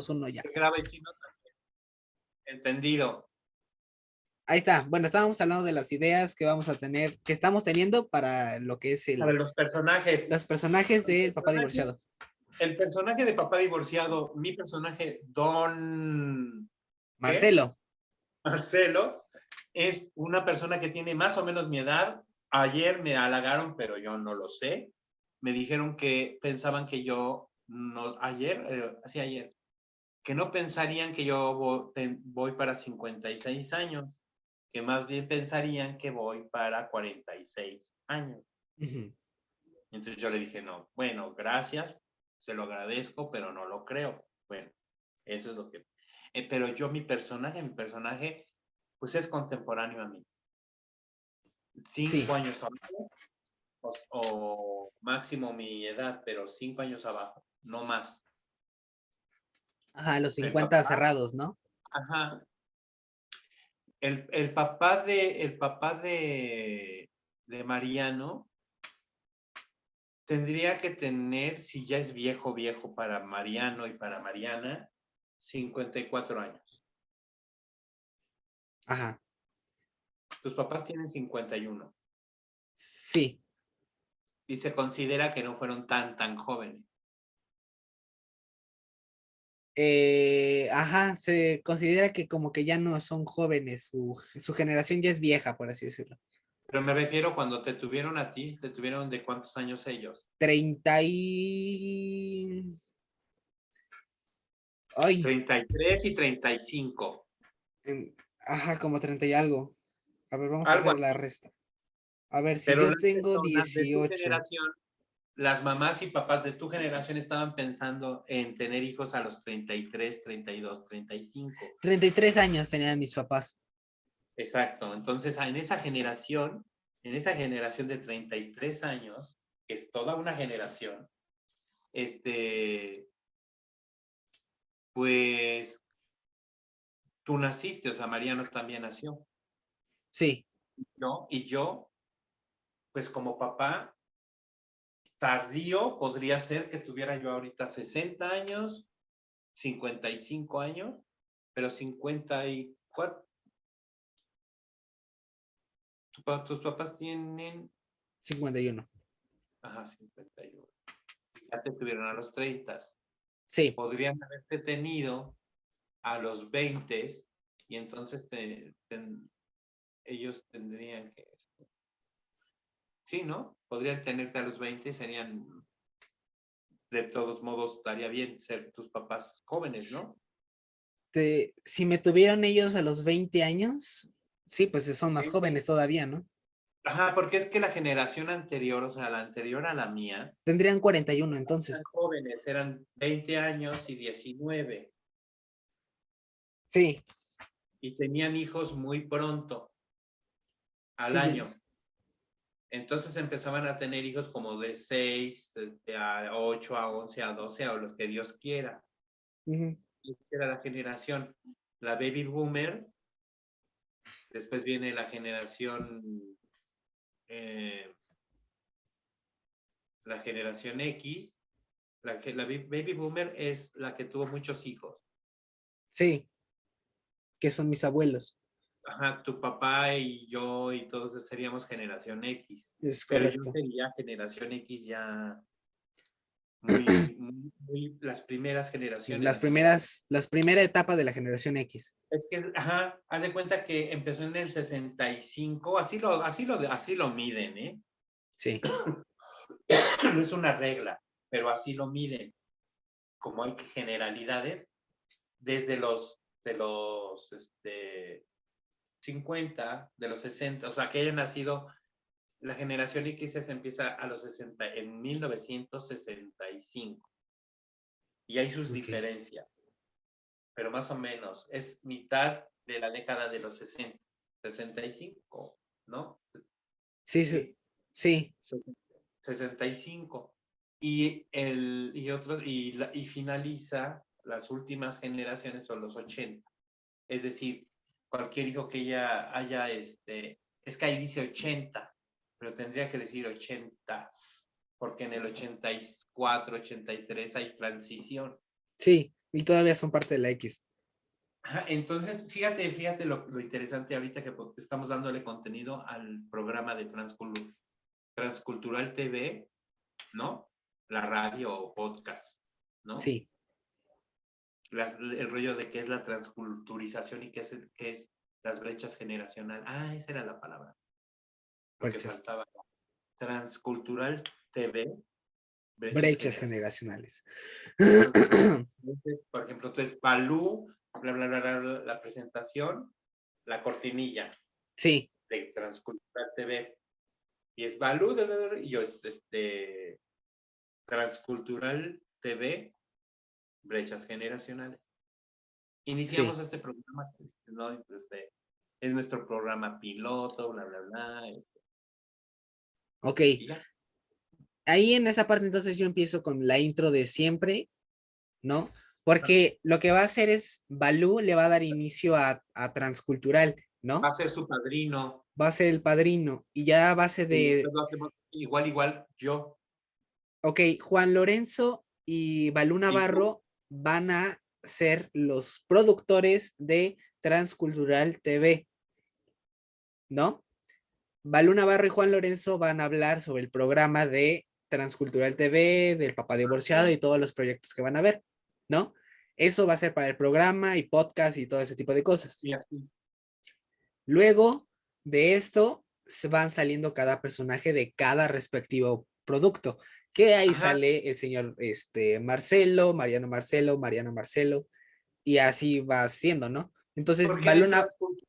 uno ya. Se graba y si no, también. Entendido. Ahí está. Bueno, estábamos hablando de las ideas que vamos a tener, que estamos teniendo para lo que es Para los personajes. los personajes del papá divorciado. El personaje de papá divorciado, mi personaje, Don... ¿qué? Marcelo. Marcelo, es una persona que tiene más o menos mi edad. Ayer me halagaron, pero yo no lo sé. Me dijeron que pensaban que yo, no, ayer, que no pensarían que yo voy para 56 años, que más bien pensarían que voy para 46 años. Uh-huh. Entonces yo le dije, no, bueno, gracias, se lo agradezco, pero no lo creo. Bueno, eso es lo que... pero yo, mi personaje, pues es contemporáneo a mí. 5 años abajo, o máximo mi edad, pero 5 años abajo, no más. Ajá, los 50 cerrados, ¿no? Ajá. El papá de Mariano tendría que tener, si ya es viejo para Mariano y para Mariana, 54 años. Ajá. Tus papás tienen 51. Sí. Y se considera que no fueron tan jóvenes. Ajá, se considera que como que ya no son jóvenes, su generación ya es vieja, por así decirlo. Pero me refiero cuando te tuvieron a ti, ¿te tuvieron de cuántos años ellos? 30 y... Ay. 33 y 35. Ajá, como 30 y algo. A ver, vamos a Algo hacer la así. resta. A ver, si Pero yo las tengo personas de tu 18. generación, las mamás y papás de tu generación estaban pensando en tener hijos a los 33, 32, 35. 33 años tenían mis papás. Exacto. Entonces, en esa generación de 33 años, que es toda una generación, pues tú naciste, o sea, Mariano también nació. Sí. Y yo, pues como papá, tardío podría ser que tuviera yo ahorita 60 años, 55 años, pero 54. Tus papás tienen... 51. Ajá, 51. Ya te tuvieron a los 30. Sí. Podrían haberte tenido a los 20 y entonces ellos tendrían que... Sí, ¿no? Podrían tenerte a los 20, serían... De todos modos, estaría bien ser tus papás jóvenes, ¿no? Si me tuvieron ellos a los 20 años, sí, pues son más Sí. jóvenes todavía, ¿no? Ajá, porque es que la generación anterior, o sea, la anterior a la mía, Tendrían 41 eran entonces. jóvenes, eran 20 años y 19. Sí. Y tenían hijos muy pronto, al Sí. año. Entonces empezaban a tener hijos como de 6, a 8, a 11, a 12, o los que Dios quiera. Uh-huh. Y esa era la generación. La baby boomer, después viene la generación X. La baby boomer es la que tuvo muchos hijos. Sí, que son mis abuelos. Ajá, tu papá y yo y todos seríamos generación X. Es Pero yo correcto. sería generación X ya muy las primeras generaciones. Las primera etapa de la generación X. Es que, ajá, haz de cuenta que empezó en el 65, así lo miden, ¿eh? Sí. No es una regla, pero así lo miden. Como hay generalidades, desde de los 50, de los 60, o sea, que hayan nacido, la generación X se empieza a los 60, en 1965. Y hay sus diferencias, pero más o menos es mitad de la década de los 60, 65, ¿no? Sí, Sí, sí. 65. Y finaliza, las últimas generaciones son los 80. Es decir, cualquier hijo que ella haya, es que ahí dice 80, pero tendría que decir 80, porque en el 84, 83 hay transición. Sí. y todavía son parte de la X. Ajá, entonces, fíjate lo interesante ahorita que estamos dándole contenido al programa de Transcultural TV, ¿no? La radio o podcast, ¿no? Sí, El rollo de qué es la transculturización y qué es las brechas generacionales. Ah, esa era la palabra, lo que brechas, faltaba. Transcultural TV, brechas brechas generacionales. generacionales. Ajá. Entonces, por ejemplo, entonces, Balú, bla, bla, bla, bla, bla, la presentación, la cortinilla Sí, de Transcultural TV. Y es Balú, y yo es Transcultural TV, brechas generacionales. Iniciamos sí, este programa, ¿no? Es nuestro programa piloto, bla, bla, bla. ok. Y ya. Ahí en esa parte entonces yo empiezo con la intro de siempre, ¿no? Porque lo que va a hacer es, Balú le va a dar inicio a Transcultural, Va ¿no? a ser su padrino. Va a ser el padrino y ya a base Y de, después lo hacemos igual yo. ok, Juan Lorenzo y Balú Y tú. Navarro van a ser los productores de Transcultural TV, ¿no? Balú Navarro y Juan Lorenzo van a hablar sobre el programa de Transcultural TV, del Papá Divorciado Ajá. y todos los proyectos que van a ver, ¿no? Eso va a ser para el programa y podcast y todo ese tipo de cosas. Y así. Luego de esto, se van saliendo cada personaje de cada respectivo producto, que ahí Ajá. sale el señor Marcelo, Mariano Marcelo, y así va siendo, ¿no? Entonces, Porque en el transcultural.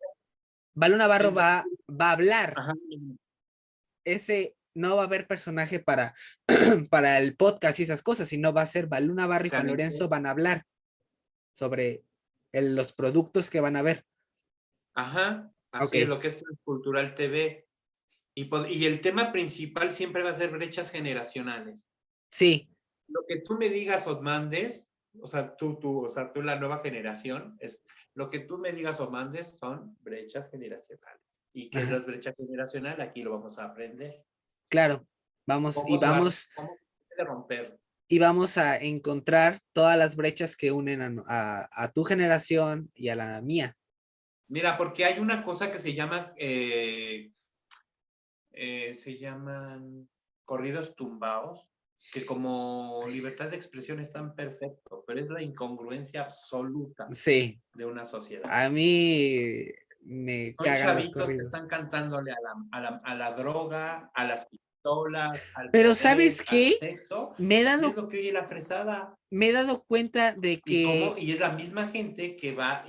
Balú Navarro El va a hablar. ajá. Ese no va a haber personaje para, para el podcast y esas cosas, sino va a ser Balú Navarro y Juan Lorenzo van a hablar sobre los productos que van a ver. Ajá. Ok, Así es lo que es Transcultural TV. Y el tema principal siempre va a ser brechas generacionales. sí, Lo que tú me digas o mandes, o sea, tú la nueva generación, es lo que tú me digas o mandes son brechas generacionales. ¿Y qué es ajá, la brecha generacional? Aquí lo vamos a aprender. claro, ¿Cómo se va, cómo se puede romper? y vamos a encontrar todas las brechas que unen a tu generación y a la mía. Mira, porque hay una cosa que se llaman corridos tumbados, que como libertad de expresión están perfectos, pero es la incongruencia absoluta Sí, de una sociedad. a mí me Son cagan los chavitos que corridos. están cantándole a la droga, a las pistolas, al Pero ¿sabes poder, al qué? sexo, Me he y es dado, lo que oye la fresada. me he dado cuenta de que Y es la misma gente que va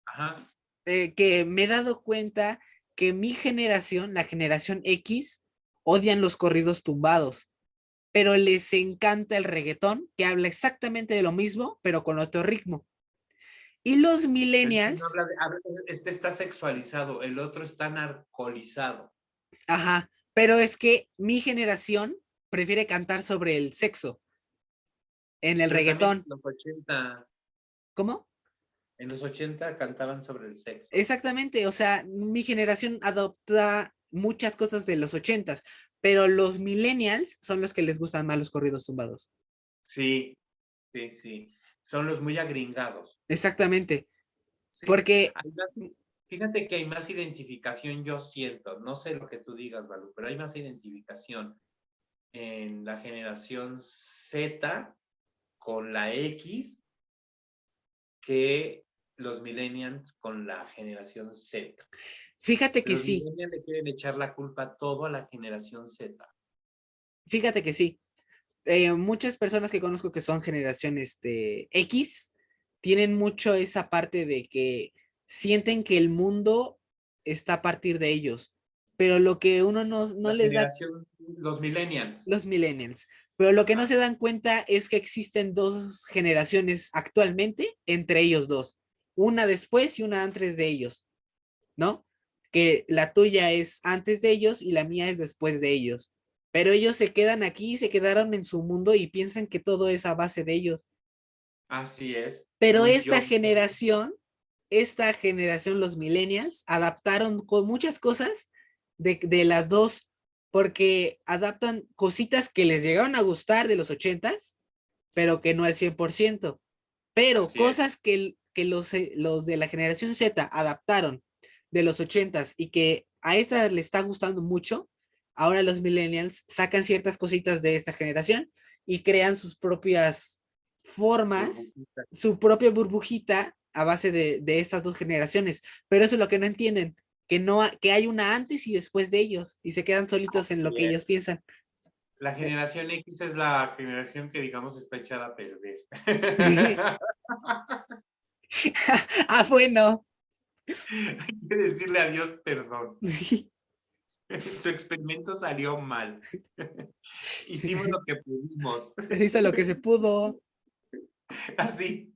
ajá. me he dado cuenta que mi generación, la generación X, odian los corridos tumbados, pero les encanta el reggaetón, que habla exactamente de lo mismo, pero con otro ritmo. Y los Pero es que no millennials, este está sexualizado, el otro está narcolizado. ajá, pero es que mi generación prefiere cantar sobre el sexo en el Pero también reggaetón. ¿Cómo? en los 80 cantaban sobre el sexo. Exactamente, o sea, mi generación adopta muchas cosas de los ochentas, pero los millennials son los que les gustan más los corridos tumbados. Sí, sí, sí. Son los muy agringados. Exactamente, Sí. porque Fíjate que hay más identificación, yo siento, no sé lo que tú digas, Balú, pero hay más identificación en la generación Z con la X que los millennials con la generación Z. fíjate que Los sí, millennials le quieren echar la culpa todo a la generación Z. fíjate que sí. Muchas personas que conozco que son generaciones de X tienen mucho esa parte de que sienten que el mundo está a partir de ellos, pero lo que uno no La les da, generación, los millennials. los millennials, pero lo que no Ah, se dan cuenta es que existen dos generaciones actualmente entre ellos dos, una después y una antes de ellos, ¿no? Que la tuya es antes de ellos y la mía es después de ellos. Pero ellos se quedan aquí, se quedaron en su mundo y piensan que todo es a base de ellos. así es, Pero muy yo. esta generación, los millennials, adaptaron con muchas cosas de las dos, porque adaptan cositas que les llegaron a gustar de los ochentas, pero que no al 100%. Pero Así es. cosas que los de la generación Z adaptaron de los 80s y que a esta le está gustando mucho, ahora los millennials sacan ciertas cositas de esta generación y crean sus propias formas, Burbujita. su propia burbujita a base de estas dos generaciones. Pero eso es lo que no entienden, que, no, que hay una antes y después de ellos y se quedan solitos en lo que Bien. ellos piensan. La generación X es la generación que, digamos, está echada a perder. Ah, bueno. Hay que decirle a Dios perdón. Su experimento salió mal. Hicimos lo que pudimos. Se hizo lo que se pudo. Así,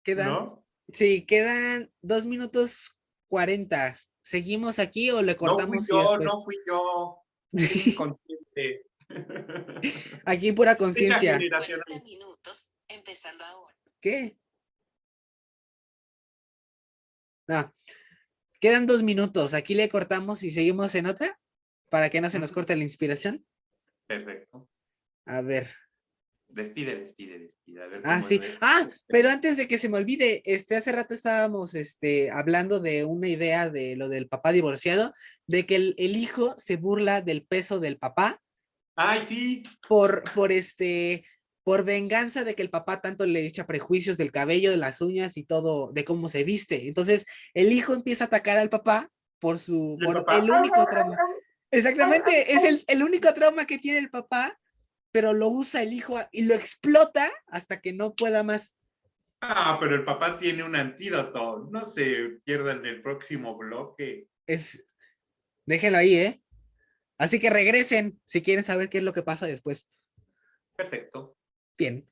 Quedan, ¿no? sí, quedan 2 minutos 40. ¿Seguimos aquí o le No fui cortamos y yo, después? no fui yo. Fui el inconsciente. Aquí pura Fecha conciencia. generacional. 40 minutos, empezando ahora. ¿Qué? No, quedan 2 minutos. Aquí le cortamos y seguimos en otra para que no se nos corte la inspiración. Perfecto. A ver. Despide. A ver Ah, cómo sí. es. Ah, pero antes de que se me olvide, hace rato estábamos hablando de una idea de lo del papá divorciado, de que el hijo se burla del peso del papá Ay, sí. por venganza de que el papá tanto le echa prejuicios del cabello, de las uñas y todo, de cómo se viste. Entonces, el hijo empieza a atacar al papá Y el por papá. el único trauma. Exactamente, es el único trauma que tiene el papá, pero lo usa el hijo y lo explota hasta que no pueda más. Ah, pero el papá tiene un antídoto. No se pierdan el próximo bloque. Es, déjenlo ahí, ¿eh? Así que regresen si quieren saber qué es lo que pasa después. Perfecto. Bien.